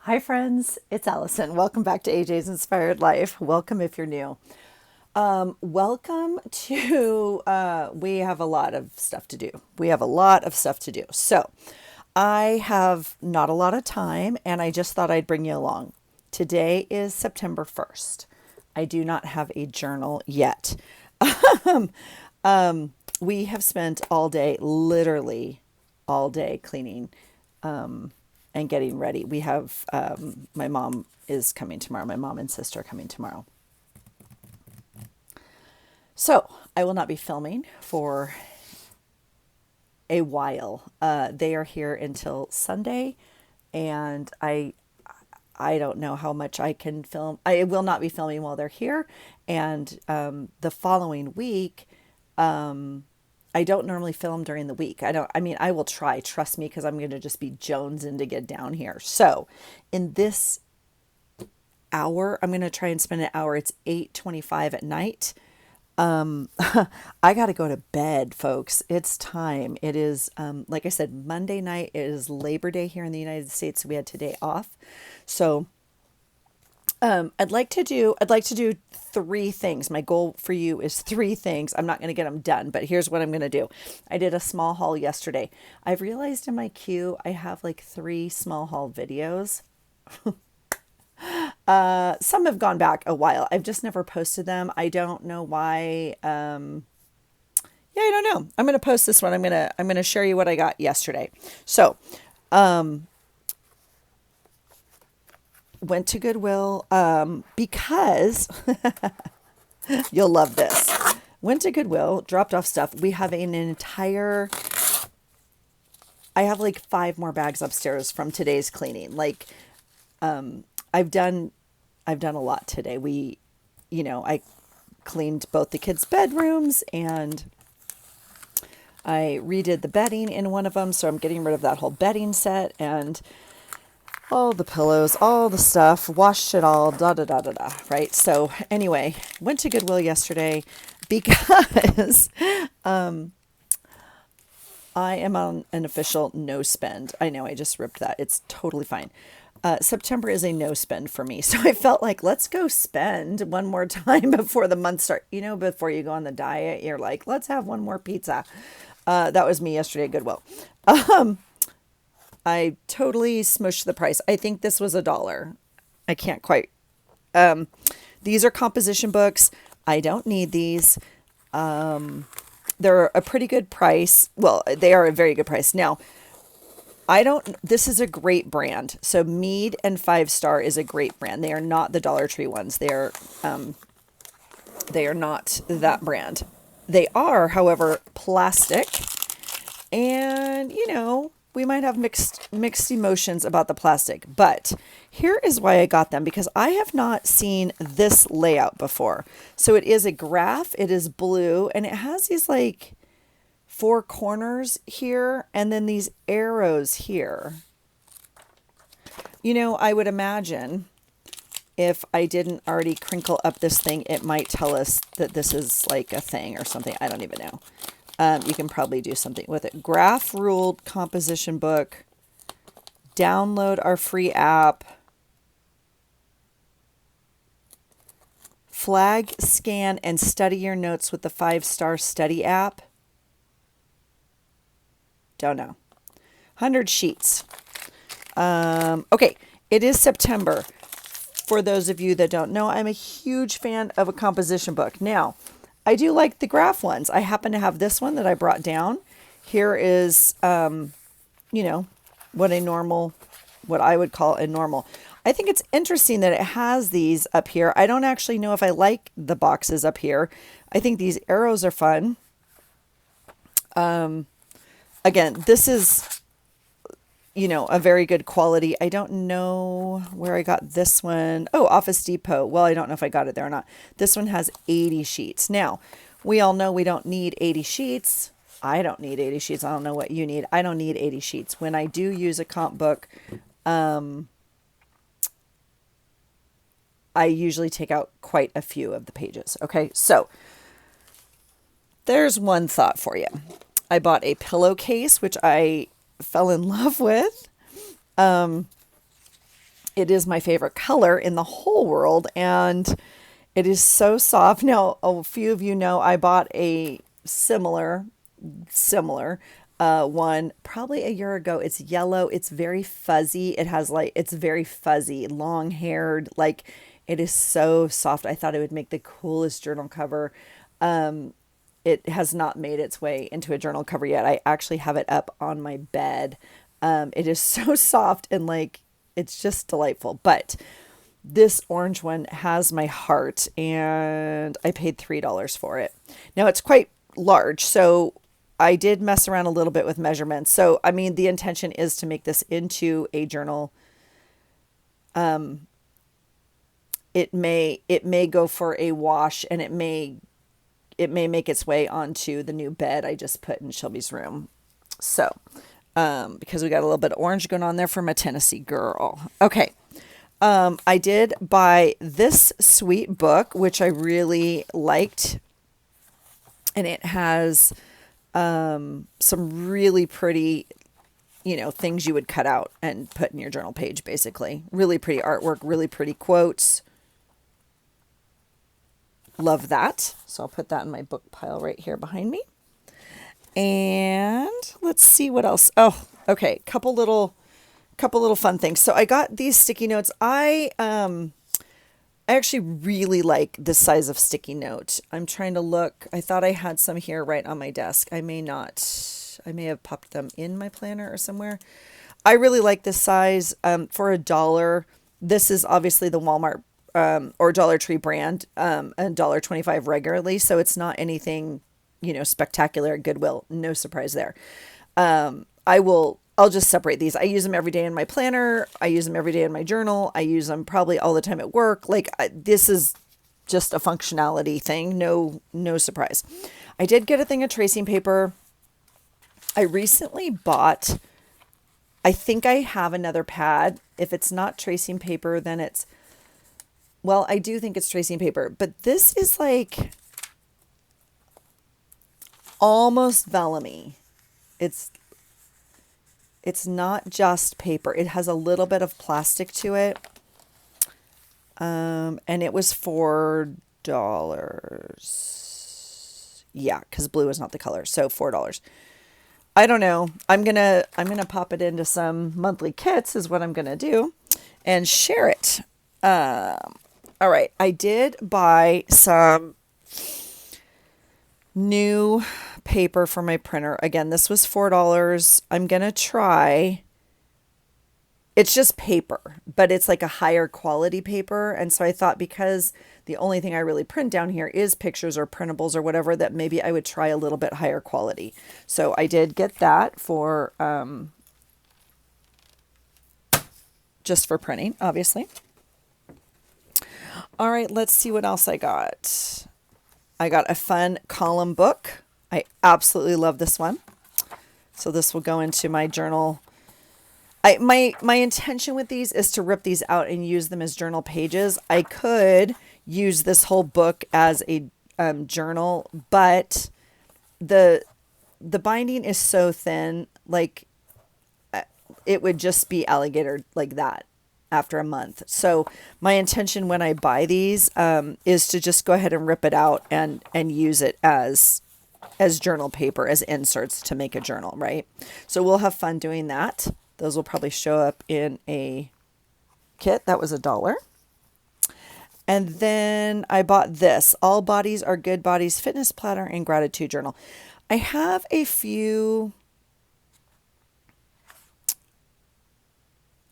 Hi, friends. It's Allison. Welcome back to AJ's Inspired Life. Welcome if you're new. Welcome to, we have a lot of stuff to do. We have a lot of stuff to do. So, I have not a lot of time, and I just thought I'd bring you along. Today is September 1st. I do not have a journal yet. We have spent all day, literally all day, cleaning and getting ready. We have my mom is coming tomorrow. My mom and sister are coming tomorrow. So I will not be filming for a while. They are here until Sunday, and I don't know how much I can film. I will not be filming while they're here, and the following week. I don't normally film during the week. I mean, I will try, trust me, because I'm going to just be jonesing to get down here. So in this hour, I'm going to try and spend an hour. It's 8:25 at night. I got to go to bed, folks. It's time. It is, like I said, Monday night is Labor Day here in the United States. So we had today off. So I'd like to do three things. My goal for you is three things. I'm not going to get them done, but here's what I'm going to do. I did a small haul yesterday. I've realized in my queue I have like three small haul videos. Some have gone back a while. I've just never posted them. I don't know why. Yeah, I don't know. I'm going to post this one. I'm going to share you what I got yesterday. So, went to Goodwill because you'll love this. Went to Goodwill, dropped off stuff. We have an entire, I have like five more bags upstairs from today's cleaning. Like I've done I've done a lot today. I cleaned both the kids' bedrooms, and I redid the bedding in one of them, so I'm getting rid of that whole bedding set and all the pillows, all the stuff, washed it all, da da da da da, right? So anyway, went to Goodwill yesterday because I am on an official no spend. I know I just ripped that. It's totally fine. September is a no spend for me. So I felt like, let's go spend one more time before the month start. Before you go on the diet, you're like, let's have one more pizza. That was me yesterday at Goodwill. I totally smushed the price. I think this was $1. I can't quite. These are composition books. I don't need these. They're a pretty good price. Well, they are a very good price. Now, this is a great brand. So Mead and Five Star is a great brand. They are not the Dollar Tree ones. They are not that brand. They are, however, plastic. And, we might have mixed emotions about the plastic, but here is why I got them, because I have not seen this layout before. So it is a graph, it is blue, and it has these like four corners here and then these arrows here. I would imagine if I didn't already crinkle up this thing, it might tell us that this is like a thing or something. I don't even know. You can probably do something with it. Graph ruled composition book. Download our free app. Flag, scan, and study your notes with the 5-star study app. Don't know. 100 sheets. Okay, it is September. For those of you that don't know, I'm a huge fan of a composition book. Now, I do like the graph ones. I happen to have this one that I brought down. Here is, what I would call a normal. I think it's interesting that it has these up here. I don't actually know if I like the boxes up here. I think these arrows are fun. Again, this is, a very good quality. I don't know where I got this one. Oh, Office Depot. Well, I don't know if I got it there or not. This one has 80 sheets. Now, we all know we don't need 80 sheets. I don't need 80 sheets. I don't know what you need. I don't need 80 sheets. When I do use a comp book, I usually take out quite a few of the pages. Okay, so there's one thought for you. I bought a pillowcase, which I fell in love with. It is my favorite color in the whole world, and it is so soft. Now, a few of you know I bought a similar one probably a year ago. It's yellow. It's very fuzzy. It's very fuzzy, long haired. Like it is so soft. I thought it would make the coolest journal cover. It has not made its way into a journal cover yet. I actually have it up on my bed. It is so soft and like it's just delightful. But this orange one has my heart, and I paid $3 for it. Now it's quite large, so I did mess around a little bit with measurements. So, I mean, the intention is to make this into a journal. It may go for a wash, and it may make its way onto the new bed I just put in Shelby's room. So, because we got a little bit of orange going on there from a Tennessee girl. Okay. I did buy this sweet book, which I really liked. And it has some really pretty, things you would cut out and put in your journal page, basically. Really pretty artwork, really pretty quotes. Love that. So I'll put that in my book pile right here behind me. And let's see what else. Oh, okay. Couple little fun things. So I got these sticky notes. I actually really like this size of sticky note. I'm trying to look. I thought I had some here right on my desk. I may not. I may have popped them in my planner or somewhere. I really like this size for $1. This is obviously the Walmart or Dollar Tree brand, $1.25 regularly. So it's not anything, spectacular at Goodwill. No surprise there. I'll just separate these. I use them every day in my planner. I use them every day in my journal. I use them probably all the time at work. This is just a functionality thing. No surprise. I did get a thing of tracing paper. I recently bought, I think I have another pad. If it's not tracing paper, then I do think it's tracing paper, but this is like almost vellum-y. It's not just paper. It has a little bit of plastic to it. And it was $4. Yeah, because blue is not the color. So $4. I don't know. I'm gonna pop it into some monthly kits is what I'm gonna do and share it. All right. I did buy some new paper for my printer. Again, this was $4. I'm going to try. It's just paper, but it's like a higher quality paper. And so I thought because the only thing I really print down here is pictures or printables or whatever, that maybe I would try a little bit higher quality. So I did get that for just for printing, obviously. All right, let's see what else I got. I got a fun column book. I absolutely love this one. So this will go into my journal. My intention with these is to rip these out and use them as journal pages. I could use this whole book as a journal, but the binding is so thin, like it would just be alligator like that after a month. So my intention when I buy these is to just go ahead and rip it out and use it as journal paper, as inserts to make a journal, right? So we'll have fun doing that. Those will probably show up in a kit. That was $1. And then I bought this, All Bodies Are Good Bodies Fitness Planner and Gratitude Journal. I have a few,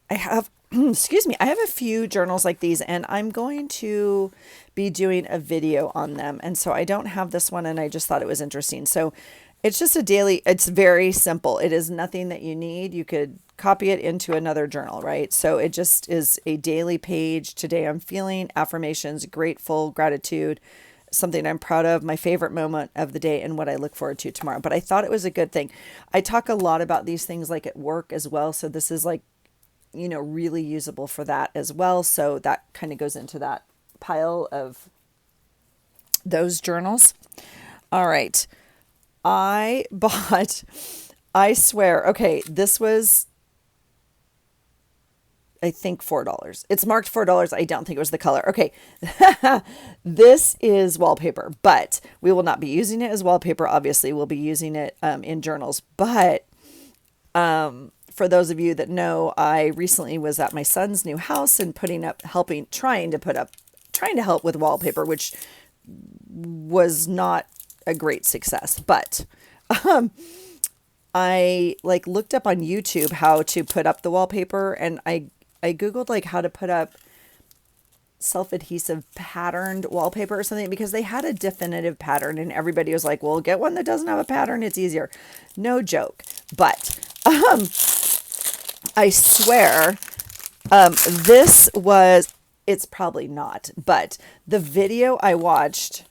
excuse me, I have a few journals like these, and I'm going to be doing a video on them. And so I don't have this one, and I just thought it was interesting. So it's just it's very simple. It is nothing that you need. You could copy it into another journal, right? So it just is a daily page. Today I'm feeling affirmations, grateful, gratitude, something I'm proud of, my favorite moment of the day, and what I look forward to tomorrow. But I thought it was a good thing. I talk a lot about these things like at work as well. So this is like, really usable for that as well. So that kind of goes into that pile of those journals. All right. I swear, okay, this was I think $4. It's marked $4. I don't think it was the color. Okay. This is wallpaper, but we will not be using it as wallpaper. Obviously, we'll be using it in journals. But for those of you that know, I recently was at my son's new house and trying to help with wallpaper, which was not a great success. But I like looked up on YouTube how to put up the wallpaper, and I Googled like how to put up self-adhesive patterned wallpaper or something, because they had a definitive pattern and everybody was like, well, get one that doesn't have a pattern. It's easier. No joke. But I swear it's probably not, but the video I watched,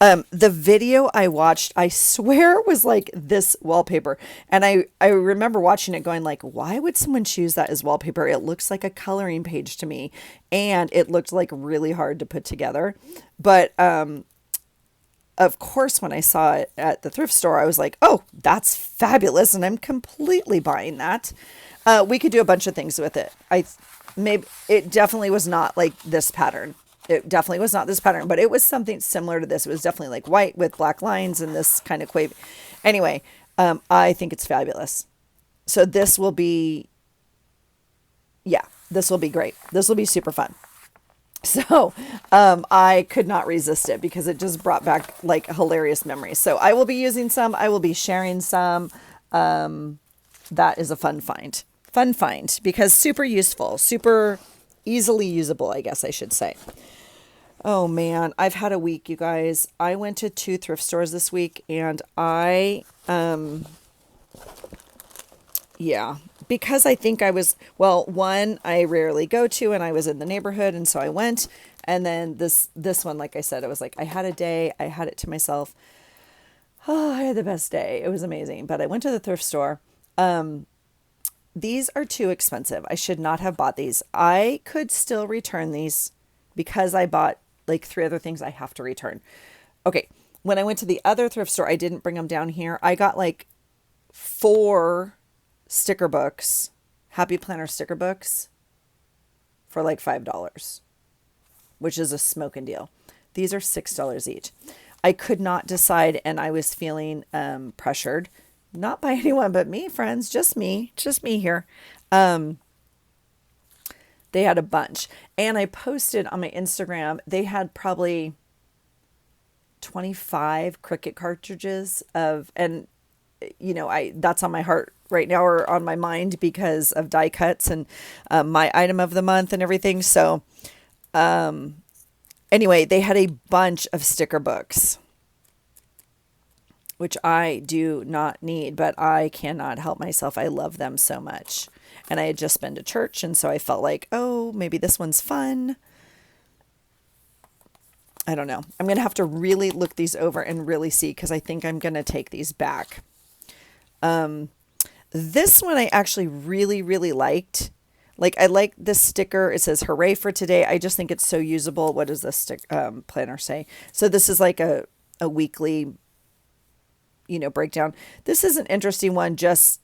I swear was like this wallpaper. And I remember watching it going like, why would someone choose that as wallpaper? It looks like a coloring page to me. And it looked like really hard to put together. But, of course, when I saw it at the thrift store, I was like, oh, that's fabulous. And I'm completely buying that. We could do a bunch of things with it. It definitely was not like this pattern. It definitely was not this pattern, but it was something similar to this. It was definitely like white with black lines and this kind of quave. Anyway, I think it's fabulous. So this will be great. This will be super fun. So I could not resist it because it just brought back like hilarious memories. So I will be using some. I will be sharing some. That is a fun find. Fun find because super useful, super easily usable, I guess I should say. Oh man, I've had a week, you guys. I went to 2 thrift stores this week and because I think one I rarely go to and I was in the neighborhood and so I went. And then this one, like I said, it was like I had a day, I had it to myself. Oh, I had the best day. It was amazing. But I went to the thrift store. These are too expensive. I should not have bought these. I could still return these because I bought like 3 other things I have to return. Okay. When I went to the other thrift store, I didn't bring them down here. I got like 4 sticker books, Happy Planner sticker books for like $5, which is a smoking deal. These are $6 each. I could not decide and I was feeling pressured. Not by anyone but me, friends. Just me here. They had a bunch. And I posted on my Instagram, they had probably 25 Cricut cartridges and that's on my heart right now or on my mind because of die cuts and my item of the month and everything. So anyway, they had a bunch of sticker books, which I do not need, but I cannot help myself. I love them so much. And I had just been to church, and so I felt like, oh, maybe this one's fun. I don't know. I'm going to have to really look these over and really see because I think I'm going to take these back. This one I actually really, really liked. Like, I like this sticker. It says, hooray for today. I just think it's so usable. What does this planner say? So this is like a weekly breakdown. This is an interesting one just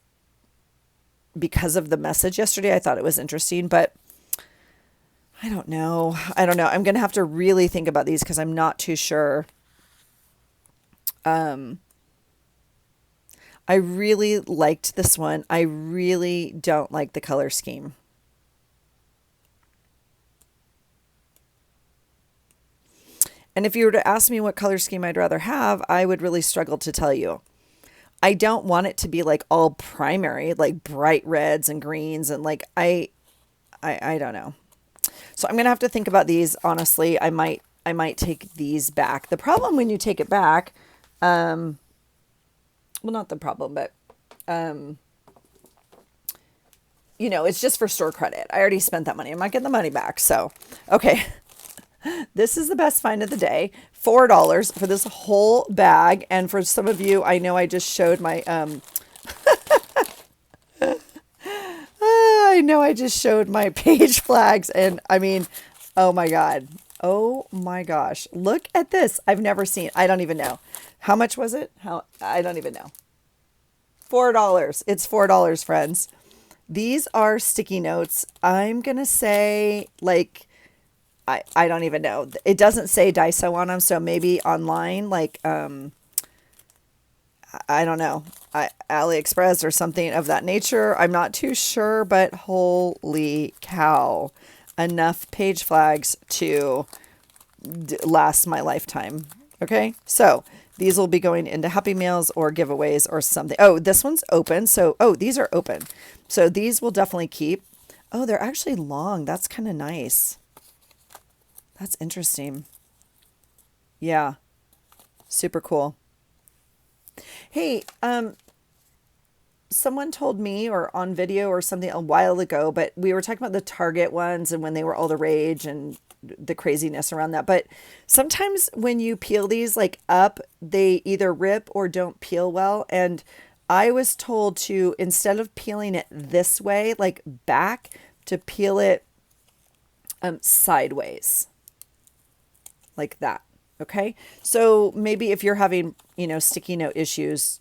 because of the message yesterday. I thought it was interesting, but I don't know. I'm going to have to really think about these because I'm not too sure. I really liked this one. I really don't like the color scheme. And if you were to ask me what color scheme I'd rather have, I would really struggle to tell you. I don't want it to be like all primary, like bright reds and greens and like I don't know. So I'm going to have to think about these. Honestly, I might take these back. The problem when you take it back, well, not the problem, but it's just for store credit. I already spent that money. I'm not getting the money back. So, okay. This is the best find of the day. $4 for this whole bag. And for some of you, I know I just showed my, I know I just showed my page flags. And I mean, oh my God. Oh my gosh. Look at this. I've never seen, I don't even know. How much was it? I don't even know. $4. It's $4, friends. These are sticky notes. I'm going to say like I don't even know. It doesn't say Daiso on them, so maybe online like I don't know. AliExpress or something of that nature. I'm not too sure, but holy cow. Enough page flags to last my lifetime. Okay, so these will be going into Happy Meals or giveaways or something. Oh, this one's open. So, oh, these are open. So these will definitely keep. Oh, they're actually long. That's kind of nice. That's interesting. Yeah, super cool. Hey, someone told me or on video or something a while ago, but we were talking about the Target ones and when they were all the rage and the craziness around that. But sometimes when you peel these like up, they either rip or don't peel well. And I was told to, instead of peeling it this way, like back, to peel it sideways, like that. Okay. So maybe if you're having, sticky note issues,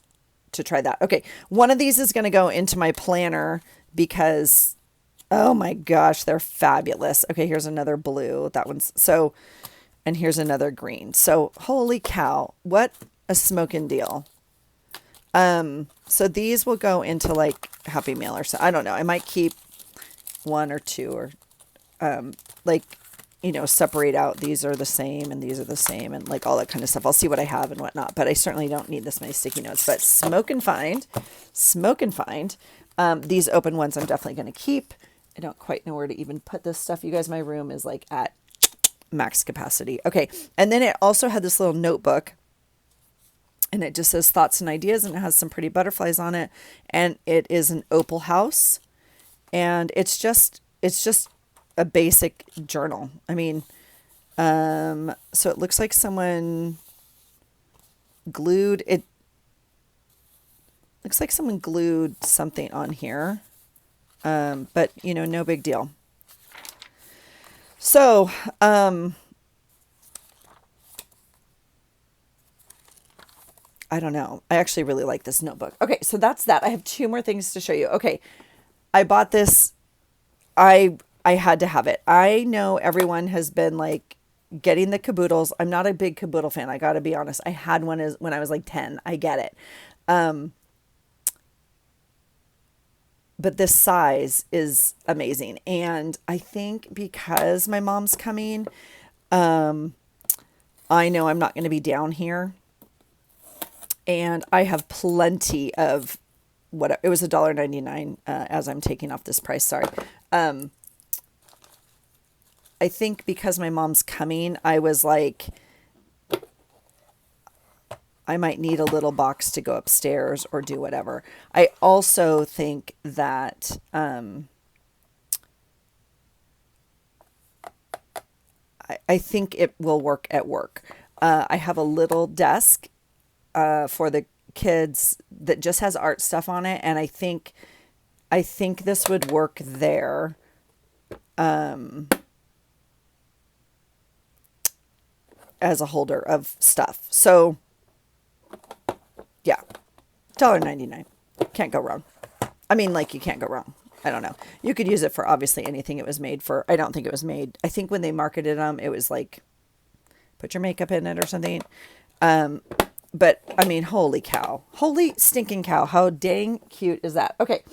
to try that. Okay. One of these is going to go into my planner because, oh my gosh, they're fabulous. Okay. Here's another blue. That one's so, and here's another green. So holy cow, what a smoking deal. So these will go into like Happy Meal or so. I don't know. I might keep one or two or, like, separate out these are the same and these are the same and like all that kind of stuff. I'll see what I have and whatnot, but I certainly don't need this many sticky notes. But smoke and find. These open ones I'm definitely going to keep. I don't quite know where to even put this stuff. You guys, my room is like at max capacity. Okay, and then it also had this little notebook, and it just says thoughts and ideas, and it has some pretty butterflies on it, and it is an opal house, and it's just a basic journal. I mean, so it looks like someone glued it. Looks like someone glued something on here, but no big deal. So, I don't know. I actually really like this notebook. Okay, so that's that. I have two more things to show you. Okay, I bought this. I had to have it. I know everyone has been like getting the caboodles. I'm not a big caboodle fan. I got to be honest. I had one as when I was like 10. I get it. But this size is amazing. And I think because my mom's coming, I know I'm not going to be down here. And I have plenty of what it was $1.99 as I'm taking off this price. Sorry. I think because my mom's coming, I was like, I might need a little box to go upstairs or do whatever. I also think that I think it will work at work. I have a little desk for the kids that just has art stuff on it, and I think this would work there. As a holder of stuff. So yeah, $1.99. Can't go wrong. I mean, like, you can't go wrong. I don't know. You could use it for obviously anything it was made for. I don't think it was made. I think when they marketed them, it was like, put your makeup in it or something. But I mean, holy cow. Holy stinking cow. How dang cute is that? Okay.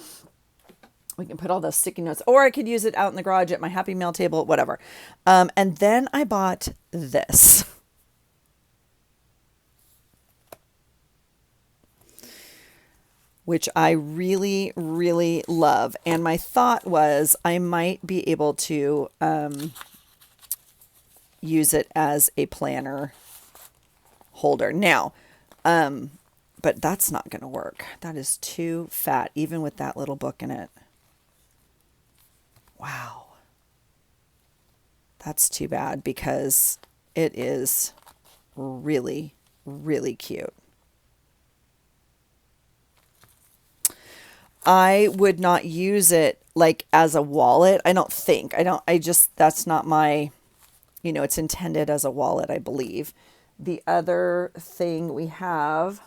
We can put all those sticky notes, or I could use it out in the garage at my Happy Meal table, whatever. And then I bought this. Which I really, really love. And my thought was I might be able to use it as a planner holder. Now, but that's not going to work. That is too fat, even with that little book in it. Wow. That's too bad because it is really, really cute. I would not use it like as a wallet. I don't think. That's not my, it's intended as a wallet, I believe. The other thing we have,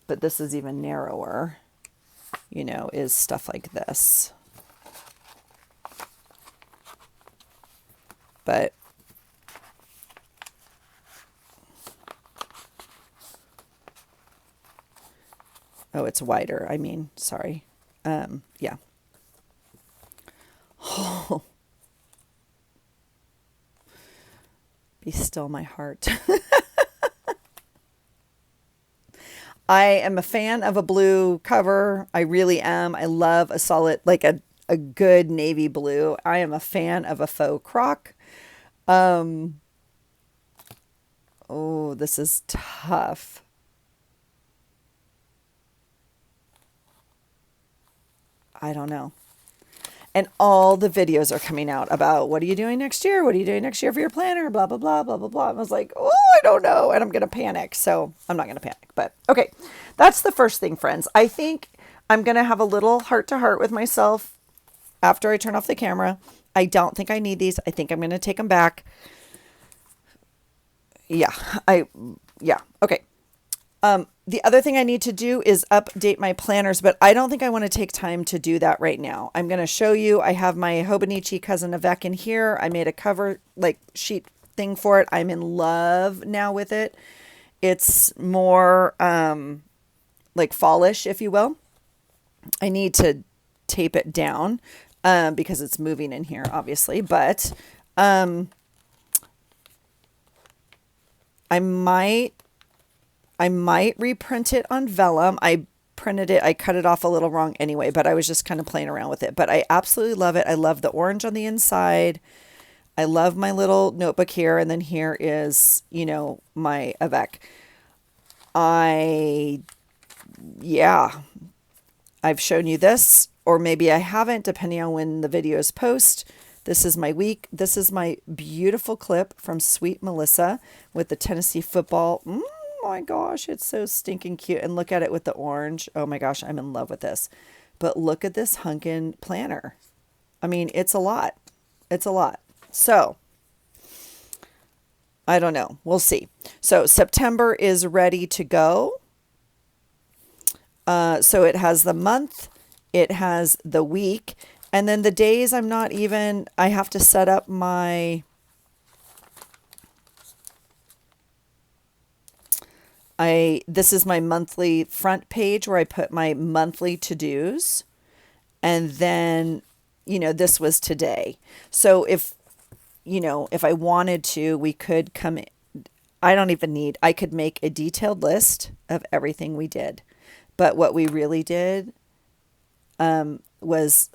but this is even narrower, is stuff like this. But oh, it's wider. I mean, sorry. Yeah. Oh, be still my heart. I am a fan of a blue cover. I really am. I love a solid, like a good navy blue. I am a fan of a faux croc. Oh, this is tough. I don't know. And all the videos are coming out about what are you doing next year? What are you doing next year for your planner? Blah, blah, blah, blah, blah, blah. And I was like, oh, I don't know. And I'm going to panic. So I'm not going to panic. But okay, that's the first thing, friends. I think I'm going to have a little heart to heart with myself after I turn off the camera. I don't think I need these. I think I'm going to take them back. Yeah. Okay. The other thing I need to do is update my planners, but I don't think I want to take time to do that right now. I'm going to show you. I have my Hobonichi Cousin Avec in here. I made a cover sheet thing for it. I'm in love now with it. It's more like fallish, if you will. I need to tape it down because it's moving in here, obviously, but I might reprint it on vellum. I printed it. I cut it off a little wrong anyway, but I was just kind of playing around with it. But I absolutely love it. I love the orange on the inside. I love my little notebook here. And then here is, my Avec. I've shown you this, or maybe I haven't, depending on when the videos post. This is my week. This is my beautiful clip from Sweet Melissa with the Tennessee football. Oh my gosh, it's so stinking cute. And look at it with the orange. Oh my gosh, I'm in love with this. But look at this hunkin' planner. I mean, it's a lot. It's a lot. So, I don't know. We'll see. So, September is ready to go. So, it has the month. It has the week. And then the days I have to set up this is my monthly front page where I put my monthly to-dos. And then, this was today. So if I wanted to, we could come in. I could make a detailed list of everything we did. But what we really did was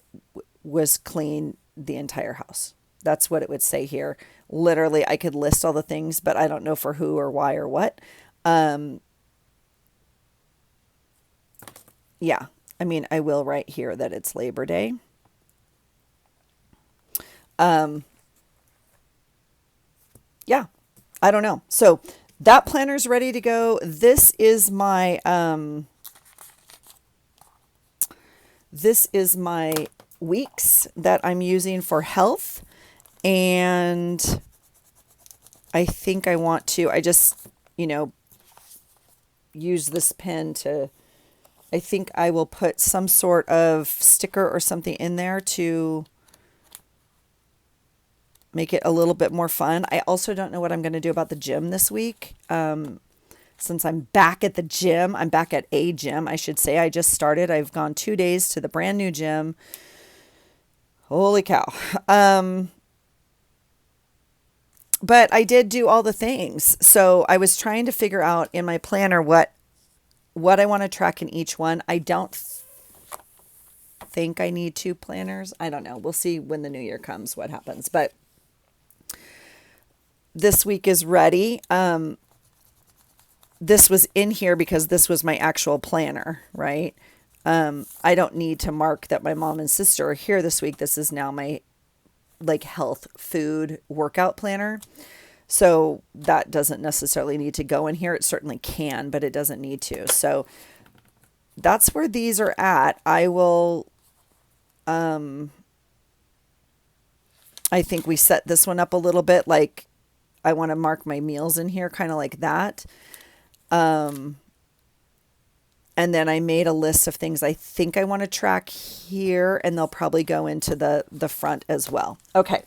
clean the entire house. That's what it would say here. Literally, I could list all the things, but I don't know for who or why or what. Yeah, I mean, I will write here that it's Labor Day. Yeah, I don't know. So that planner's ready to go. This is my weeks that I'm using for health. And I think I want to, use this pen to, I think I will put some sort of sticker or something in there to make it a little bit more fun. I also don't know what I'm going to do about the gym this week. Since I'm back at the gym, I'm back at a gym, I should say. I just started. I've gone 2 days to the brand new gym. Holy cow. But I did do all the things. So I was trying to figure out in my planner what I want to track in each one. I don't think I need 2 planners. I don't know. We'll see when the new year comes what happens. But this week is ready. This was in here because this was my actual planner, right? I don't need to mark that my mom and sister are here this week. This is now my health food workout planner. So that doesn't necessarily need to go in here. It certainly can, but it doesn't need to. So that's where these are at. I will, I think we set this one up a little bit. Like I want to mark my meals in here, kind of like that. And then I made a list of things I think I want to track here, and they'll probably go into the front as well. Okay.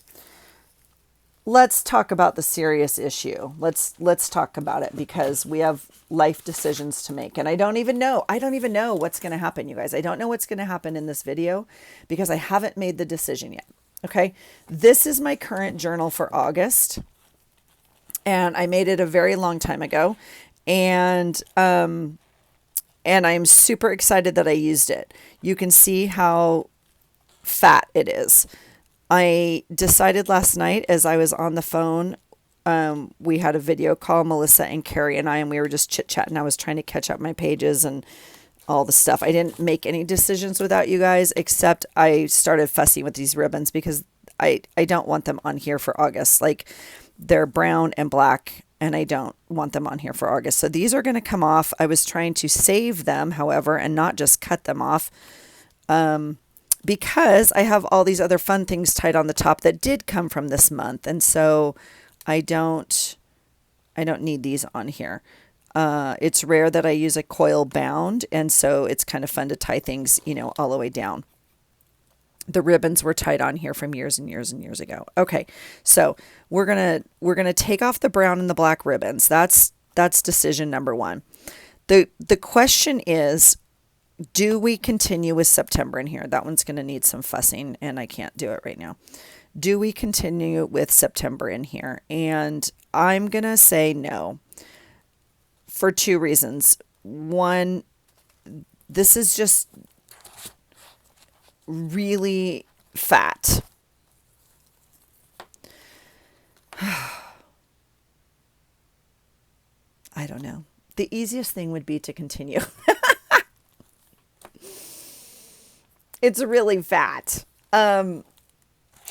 Let's talk about the serious issue. Let's talk about it, because we have life decisions to make. And I don't even know what's going to happen, you guys. I don't know what's going to happen in this video because I haven't made the decision yet. Okay. This is my current journal for August. And I made it a very long time ago. And I'm super excited that I used it. You can see how fat it is. I decided last night as I was on the phone, we had a video call, Melissa and Carrie and we were just chit-chatting. I was trying to catch up my pages and all the stuff. I didn't make any decisions without you guys, except I started fussing with these ribbons because I don't want them on here for August. Like, they're brown and black, and I don't want them on here for August. So these are going to come off. I was trying to save them, however, and not just cut them off. Because I have all these other fun things tied on the top that did come from this month. And so I don't need these on here. It's rare that I use a coil bound. And so it's kind of fun to tie things, all the way down. The ribbons were tied on here from years and years and years ago. Okay. So we're going to take off the brown and the black ribbons. That's decision number one. The question is, do we continue with September in here? That one's going to need some fussing, and I can't do it right now. Do we continue with September in here? And I'm going to say no for two reasons. One, this is just really fat. I don't know. The easiest thing would be to continue. It's really fat. And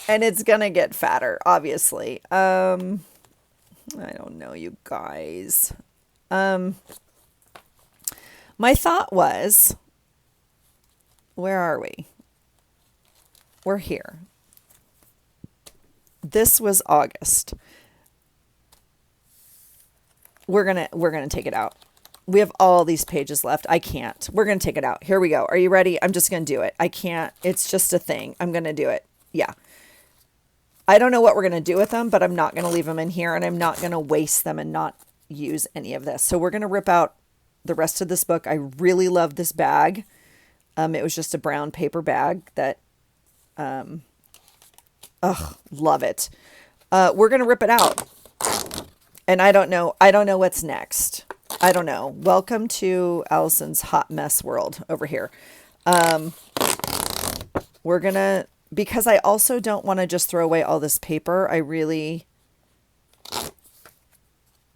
it's going to get fatter, obviously. I don't know, you guys. My thought was, where are we? We're here. This was August. We're going to take it out. We have all these pages left. I can't. We're going to take it out. Here we go. Are you ready? I'm just going to do it. I can't. It's just a thing. I'm going to do it. Yeah. I don't know what we're going to do with them, but I'm not going to leave them in here, and I'm not going to waste them and not use any of this. So we're going to rip out the rest of this book. I really love this bag. It was just a brown paper bag that, love it. We're going to rip it out. And I don't know what's next. I don't know. Welcome to Allison's hot mess world over here. We're going to, because I also don't want to just throw away all this paper. I really,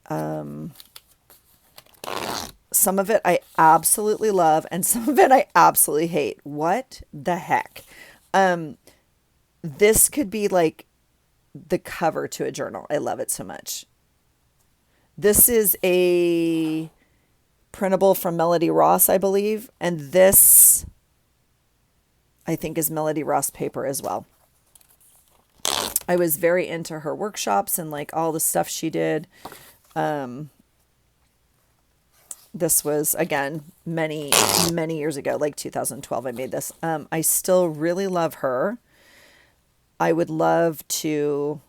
some of it I absolutely love, and some of it I absolutely hate. What the heck? This could be like the cover to a journal. I love it so much. This is a printable from Melody Ross, I believe. And this, I think, is Melody Ross paper as well. I was very into her workshops and like all the stuff she did. This was, again, many, many years ago, like 2012, I made this. I still really love her. I would love to...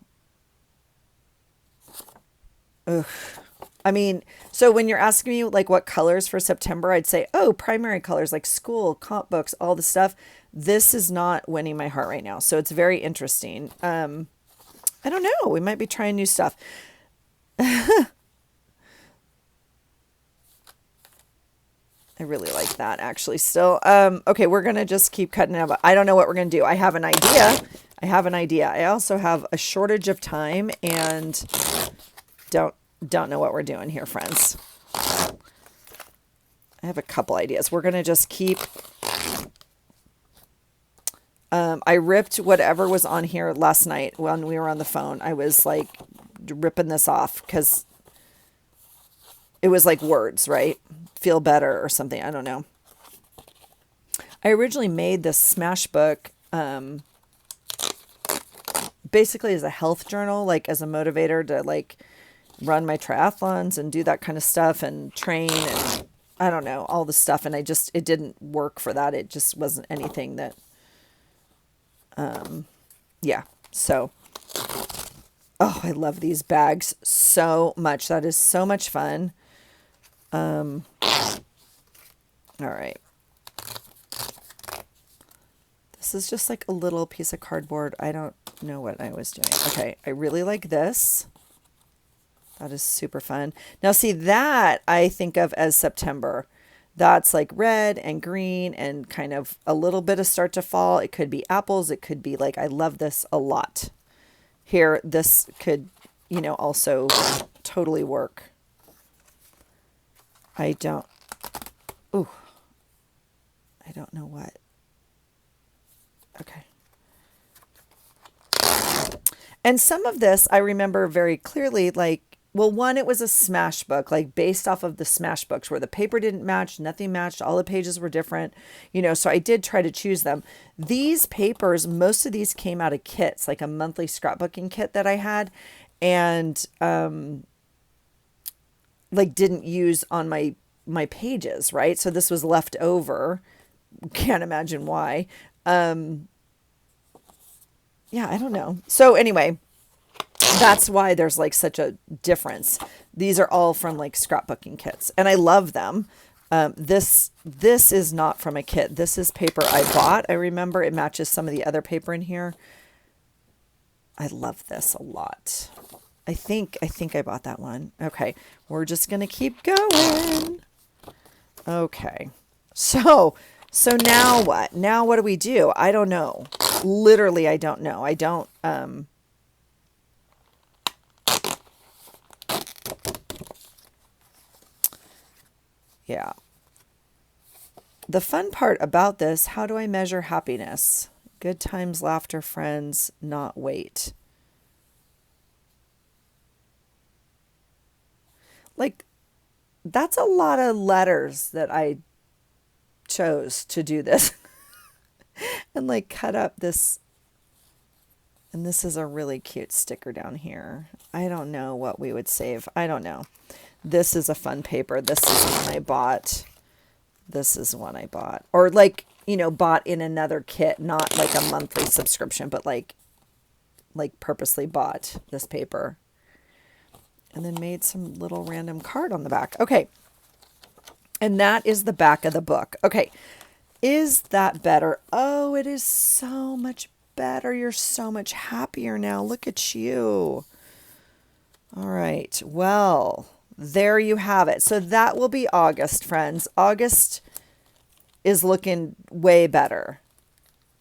I mean, so when you're asking me like what colors for September, I'd say, primary colors like school, comp books, all the stuff. This is not winning my heart right now. So it's very interesting. I don't know. We might be trying new stuff. I really like that actually still. Okay, we're going to just keep cutting it out. I don't know what we're going to do. I have an idea. I also have a shortage of time and don't know what we're doing here, friends. I have a couple ideas. We're going to just keep... I ripped whatever was on here last night when we were on the phone. I was like ripping this off because it was like words, right? Feel better or something. I don't know. I originally made this smash book basically as a health journal, like as a motivator to like run my triathlons and do that kind of stuff and train. And I don't know, all the stuff. And it didn't work for that. It just wasn't anything that, yeah. So, oh, I love these bags so much. That is so much fun. All right. This is just like a little piece of cardboard. I don't know what I was doing. Okay, I really like this. That is super fun. Now see, that I think of as September. That's like red and green and kind of a little bit of start to fall. It could be apples. It could be like, I love this a lot. Here, this could, also totally work. I don't know what. Okay. And some of this I remember very clearly, like, well, one, it was a smash book, like based off of the smash books where the paper didn't match, nothing matched, all the pages were different, so I did try to choose them. These papers, most of these came out of kits, like a monthly scrapbooking kit that I had, and like didn't use on my pages, right? So this was left over. Can't imagine why. Yeah, I don't know. So anyway, that's why there's like such a difference. These are all from like scrapbooking kits, and I love them. This is not from a kit. This is paper I bought. I remember it matches some of the other paper in here. I love this a lot. I think I bought that one. Okay, we're just gonna keep going. Okay, so now what? Now what do we do? I don't know. Literally, I don't know. I don't. Yeah. The fun part about this, how do I measure happiness? Good times, laughter, friends, not wait. Like, that's a lot of letters that I chose to do this. And like cut up this. And this is a really cute sticker down here. I don't know what we would save. I don't know. This is a fun paper. This is one I bought. This is one I bought. Or like, bought in another kit, not like a monthly subscription, but like purposely bought this paper. And then made some little random card on the back. Okay. And that is the back of the book. Okay. Is that better? Oh, it is so much better. You're so much happier now. Look at you. All right. Well, there you have it. So that will be August, friends. August is looking way better.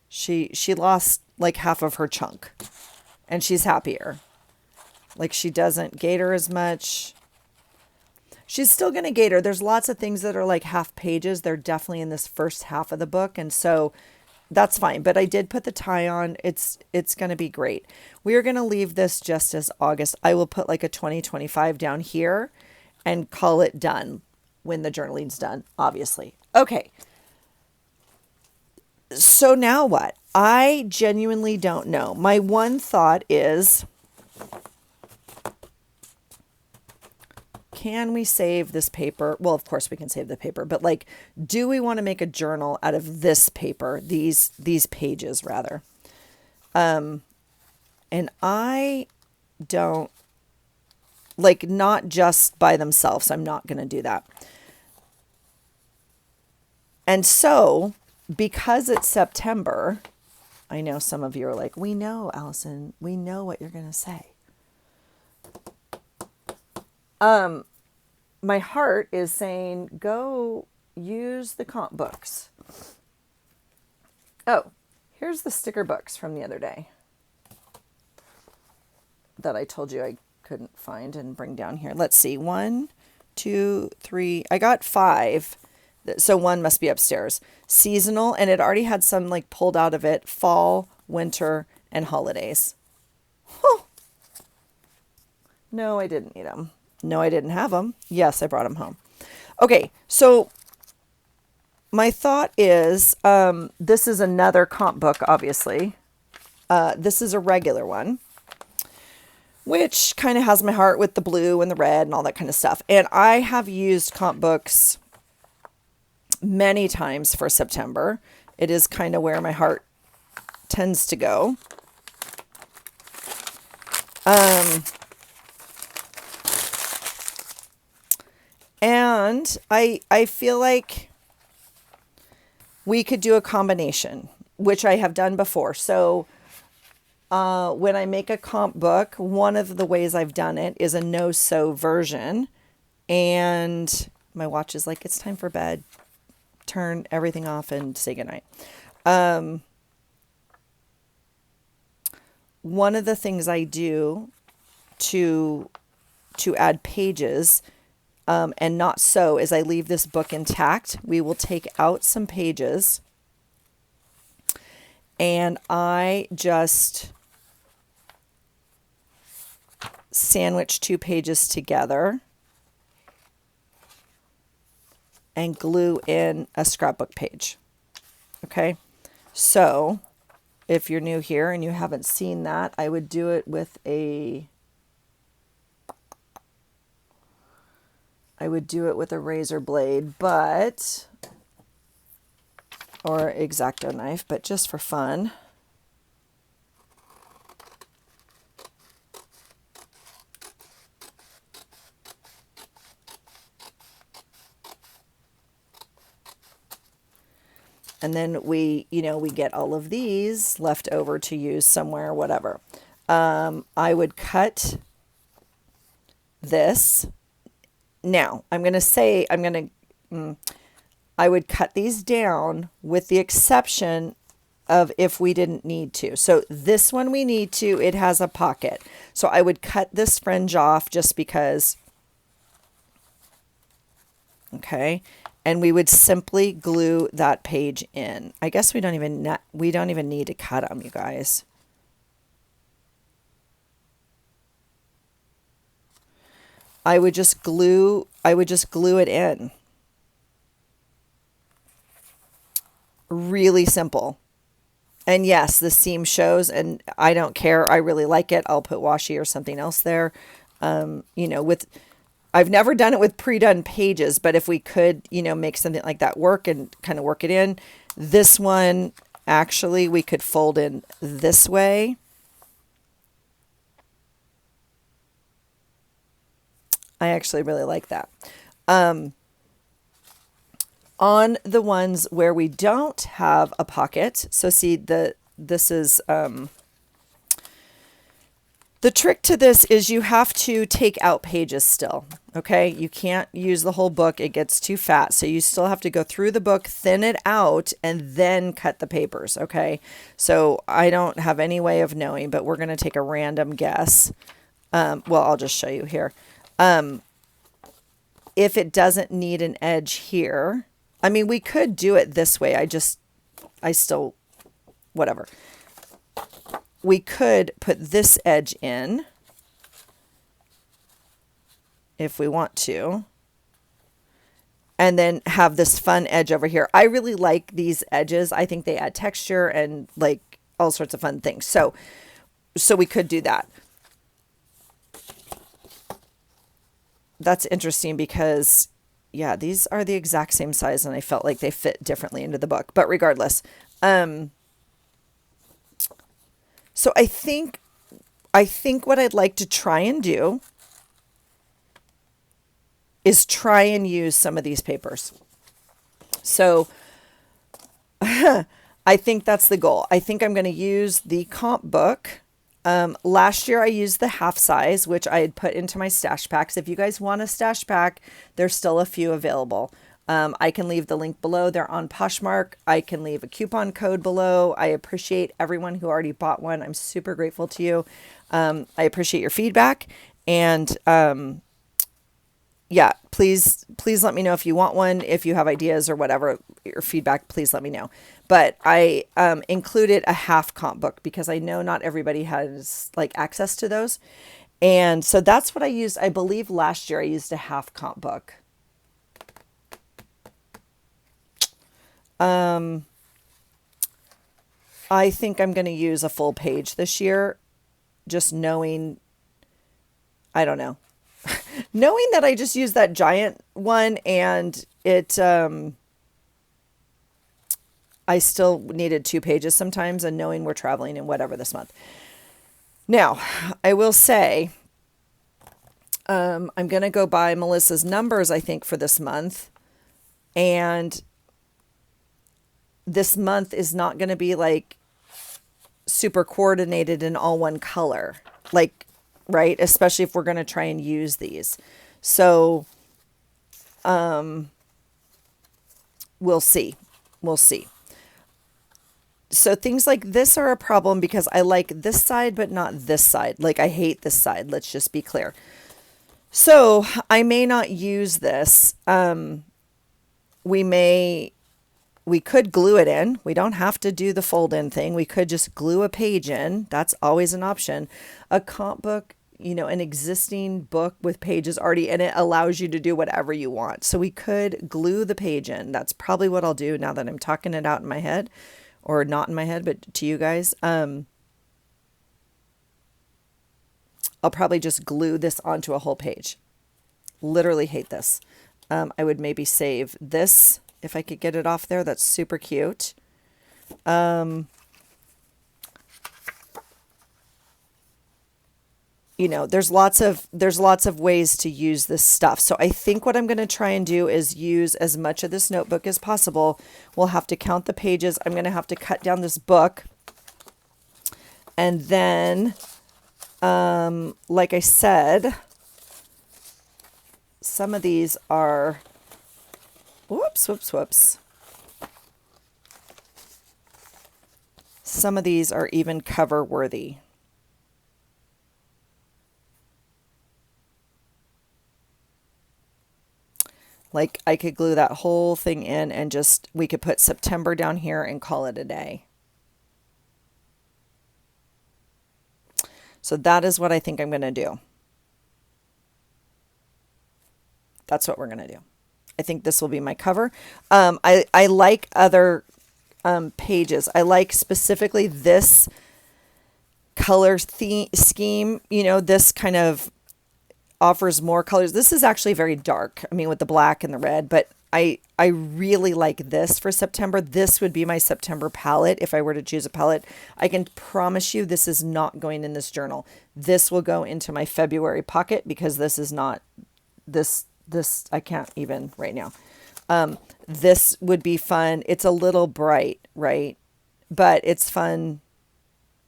She lost like half of her chunk, and she's happier. Like she doesn't gator as much. She's still going to gator. There's lots of things that are like half pages. They're definitely in this first half of the book. And so that's fine. But I did put the tie on. It's going to be great. We are going to leave this just as August. I will put like a 2025 down here and call it done when the journaling's done, obviously. Okay. So now what? I genuinely don't know. My one thought is, can we save this paper? Well, of course we can save the paper, but like, do we want to make a journal out of this paper, these pages rather? And I don't like, not just by themselves. I'm not going to do that. And so because it's September, I know some of you are like, we know, Allison, we know what you're going to say. My heart is saying, go use the comp books. Oh, here's the sticker books from the other day that I told you I couldn't find and bring down here. Let's see. 1, 2, 3. I got 5. So one must be upstairs. Seasonal, and it already had some like pulled out of it. Fall, winter, and holidays. Huh. No, I didn't need them. No, I didn't have them. Yes, I brought them home. Okay, so my thought is, this is another comp book, obviously. This is a regular one, which kind of has my heart with the blue and the red and all that kind of stuff. And I have used comp books many times for September. It is kind of where my heart tends to go. And I feel like we could do a combination, which I have done before. So when I make a comp book, one of the ways I've done it is a no-sew version. And my watch is like, it's time for bed. Turn everything off and say goodnight. One of the things I do to add pages and not sew is I leave this book intact. We will take out some pages and I just sandwich 2 pages together and glue in a scrapbook page. Okay, so if you're new here and you haven't seen that, I would do it with a razor blade, but or X-Acto knife, but just for fun. And then we get all of these left over to use somewhere, whatever. I would cut this. Now, I would cut these down with the exception of if we didn't need to. So this one we need to, it has a pocket. So I would cut this fringe off just because. Okay. And we would simply glue that page in. I guess we don't even need to cut them, you guys. I would just glue it in. Really simple. And yes, the seam shows and I don't care. I really like it. I'll put washi or something else there. I've never done it with pre-done pages, but if we could, make something like that work and kind of work it in. This one, actually, we could fold in this way. I actually really like that. On the ones where we don't have a pocket, so see this is the trick to this is you have to take out pages still. Okay, you can't use the whole book; it gets too fat. So you still have to go through the book, thin it out, and then cut the papers. Okay, so I don't have any way of knowing, but we're going to take a random guess. Well, I'll just show you here. If it doesn't need an edge here, I mean, we could do it this way. I still, whatever. We could put this edge in if we want to, and then have this fun edge over here. I really like these edges. I think they add texture and like all sorts of fun things. So we could do that. That's interesting because, yeah, these are the exact same size and I felt like they fit differently into the book. But regardless, so I think what I'd like to try and do is try and use some of these papers. So I think that's the goal. I think I'm going to use the comp book. Last year I used the half size, which I had put into my stash packs. If you guys want a stash pack, there's still a few available. I can leave the link below. They're on Poshmark. I can leave a coupon code below. I appreciate everyone who already bought one. I'm super grateful to you. I appreciate your feedback. And yeah, please let me know if you want one. If you have ideas or whatever, your feedback, please let me know. But I included a half comp book because I know not everybody has like access to those. And so that's what I used. I believe last year I used a half comp book. I think I'm going to use a full page this year, just knowing, I don't know, knowing that I just used that giant one and it I still needed 2 pages sometimes, and knowing we're traveling and whatever this month. Now, I will say, I'm going to go by Melissa's numbers, I think, for this month. And this month is not going to be like super coordinated in all one color. Like, right? Especially if we're going to try and use these. So, we'll see. We'll see. So things like this are a problem because I like this side, but not this side. Like I hate this side. Let's just be clear. So I may not use this. We could glue it in. We don't have to do the fold in thing. We could just glue a page in. That's always an option. A comp book, an existing book with pages already in it allows you to do whatever you want. So we could glue the page in. That's probably what I'll do now that I'm talking it out in my head, or not in my head, but to you guys. I'll probably just glue this onto a whole page. Literally hate this. I would maybe save this if I could get it off there. That's super cute. There's lots of ways to use this stuff. So I think what I'm going to try and do is use as much of this notebook as possible. We'll have to count the pages. I'm going to have to cut down this book. And then, like I said, some of these are, whoops. Some of these are even cover worthy. Like I could glue that whole thing in and we could put September down here and call it a day. So that is what I think I'm going to do. That's what we're going to do. I think this will be my cover. I like other pages. I like specifically this color scheme. This kind of offers more colors. This is actually very dark. I mean, with the black and the red, but I really like this for September. This would be my September palette if I were to choose a palette. I can promise you this is not going in this journal. This will go into my February pocket because this is not this I can't even right now. This would be fun. It's a little bright, right? But it's fun.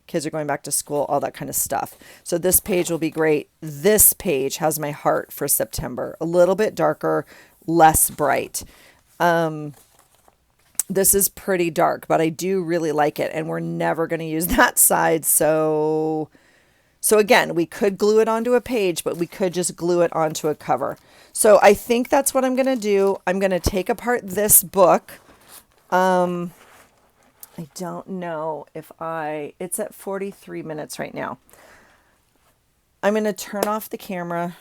Kids are going back to school, all that kind of stuff. So this page will be great. This page has my heart for September. A little bit darker, less bright. This is pretty dark, but I do really like it. And we're never going to use that side. So again, we could glue it onto a page, but we could just glue it onto a cover. So I think that's what I'm going to do. I'm going to take apart this book. I don't know if it's at 43 minutes right now. I'm going to turn off the camera,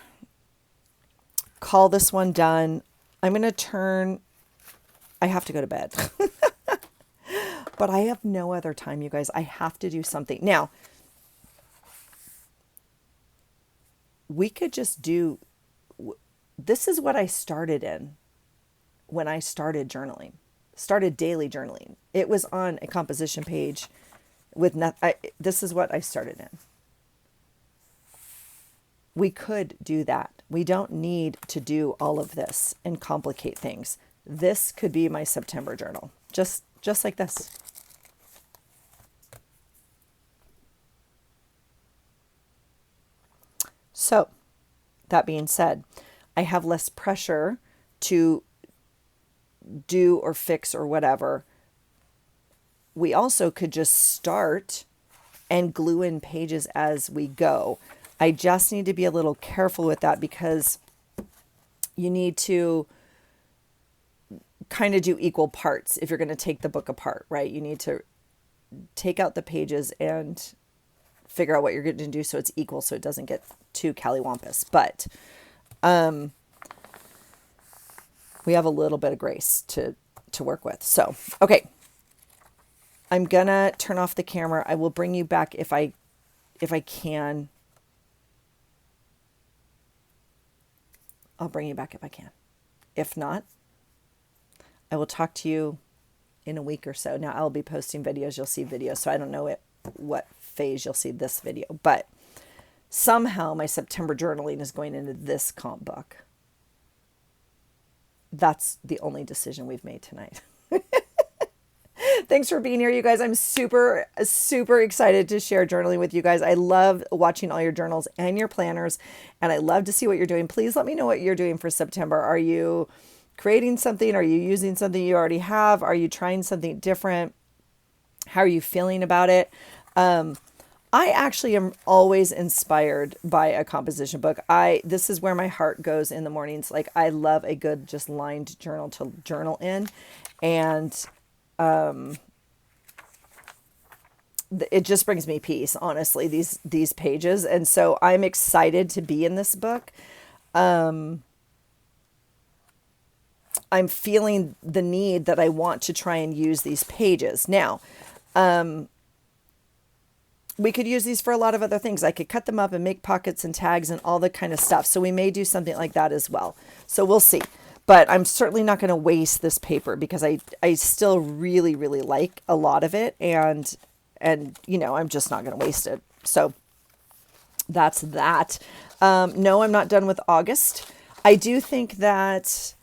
call this one done. I have to go to bed, but I have no other time, you guys. I have to do something. Now, we could just this is what I started in when I started journaling. Started daily journaling. It was on a composition page with this is what I started in. We could do that. We don't need to do all of this and complicate things. This could be my September journal. Just like this. So, that being said, I have less pressure to do or fix or whatever. We also could just start and glue in pages as we go. I just need to be a little careful with that because you need to kind of do equal parts if you're going to take the book apart, right? You need to take out the pages and figure out what you're going to do so it's equal, so it doesn't get too callywumpus. But we have a little bit of grace to work with. So, okay. I'm going to turn off the camera. I will bring you back if I can. I'll bring you back if I can. If not, I will talk to you in a week or so. Now I'll be posting videos. You'll see videos. So I don't know what phase you'll see this video, but somehow my September journaling is going into this comp book. That's the only decision we've made tonight. Thanks for being here, you guys. I'm super, super excited to share journaling with you guys. I love watching all your journals and your planners, and I love to see what you're doing. Please let me know what you're doing for September. Are you creating something? Are you using something you already have? Are you trying something different? How are you feeling about it? I actually am always inspired by a composition book. This is where my heart goes in the mornings. Like, I love a good just lined journal to journal in, and it just brings me peace, honestly, these pages. And so I'm excited to be in this book. I'm feeling the need that I want to try and use these pages. Now, we could use these for a lot of other things. I could cut them up and make pockets and tags and all the kind of stuff. So we may do something like that as well. So we'll see. But I'm certainly not going to waste this paper because I still really, really like a lot of it. And I'm just not going to waste it. So that's that. No, I'm not done with August. I do think that,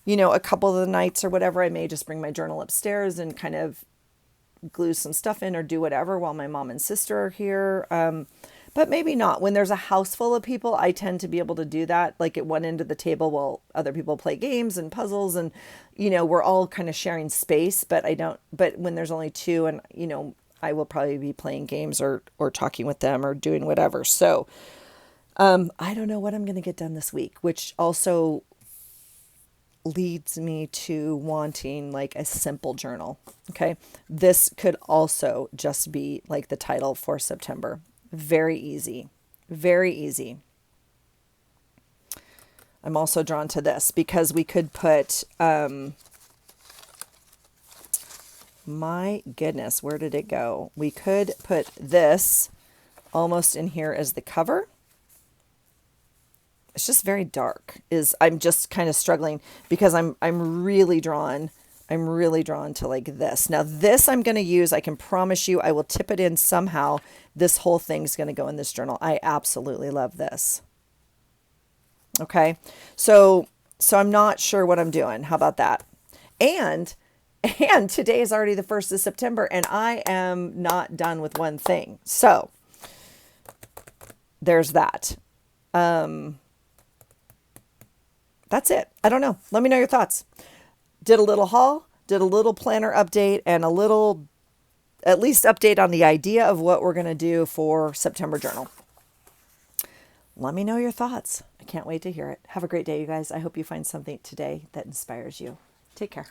a couple of the nights or whatever, I may just bring my journal upstairs and kind of glue some stuff in or do whatever while my mom and sister are here. But maybe not. When there's a house full of people, I tend to be able to do that. Like at one end of the table while other people play games and puzzles and, we're all kind of sharing space, but when there's only two and, I will probably be playing games or talking with them or doing whatever. So, I don't know what I'm going to get done this week, which also leads me to wanting like a simple journal. Okay. This could also just be like the title for September. Very easy. Very easy. I'm also drawn to this because we could put, my goodness, where did it go? We could put this almost in here as the cover. It's just very dark. I'm just kind of struggling because I'm really drawn to like this. Now this I'm going to use, I can promise you, I will tip it in somehow. This whole thing's going to go in this journal. I absolutely love this. Okay. So I'm not sure what I'm doing. How about that? And today is already the 1st of September and I am not done with one thing. So there's that. That's it. I don't know. Let me know your thoughts. Did a little haul, did a little planner update, and a little, at least update on the idea of what we're going to do for September journal. Let me know your thoughts. I can't wait to hear it. Have a great day, you guys. I hope you find something today that inspires you. Take care.